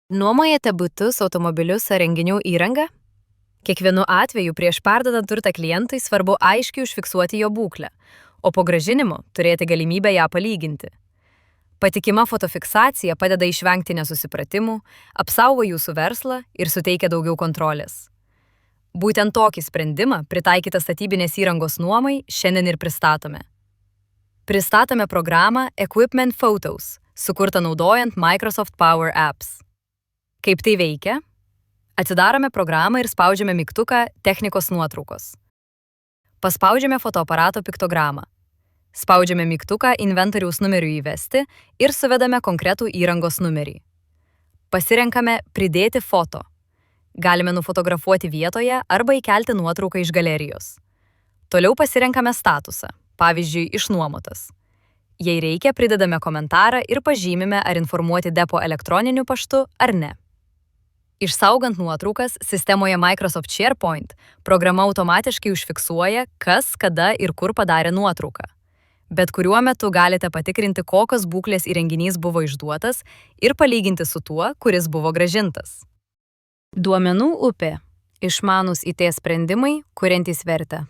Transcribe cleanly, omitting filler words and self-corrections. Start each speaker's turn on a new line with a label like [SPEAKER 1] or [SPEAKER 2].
[SPEAKER 1] Nuomojate butus, automobilius ar renginių įrangą? Kiekvienu atveju prieš perdodant turtą klientui svarbu aiškiai užfiksuoti jo būklę, o po grąžinimo turėti galimybę ją palyginti. Patikima fotofiksacija padeda išvengti nesusipratimų, apsaugo jūsų verslą ir suteikia daugiau kontrolės. Būtent tokį sprendimą, pritaikytą statybinės įrangos nuomai, šiandien ir pristatome. Pristatome programą Equipment Photos, sukurtą naudojant Microsoft Power Apps. Kaip tai veikia? Atsidarome programą ir spaudžiame mygtuką Technikos nuotraukos. Paspaudžiame fotoaparato piktogramą. Spaudžiame mygtuką Inventoriaus numerių įvesti ir suvedame konkretų įrangos numerį. Pasirenkame Pridėti foto. Galime nufotografuoti vietoje arba įkelti nuotrauką iš galerijos. Toliau pasirenkame statusą, pavyzdžiui, išnuomotas. Jei reikia, pridedame komentarą ir pažymime, ar informuoti depo elektroniniu paštu ar ne. Išsaugant nuotraukas, sistemoje Microsoft SharePoint programa automatiškai užfiksuoja, kas, kada ir kur padarė nuotrauką. Bet kuriuo metu galite patikrinti, kokios būklės įrenginys buvo išduotas ir palyginti su tuo, kuris buvo grąžintas. Duomenų upė – išmanūs IT sprendimai, kuriantys vertę.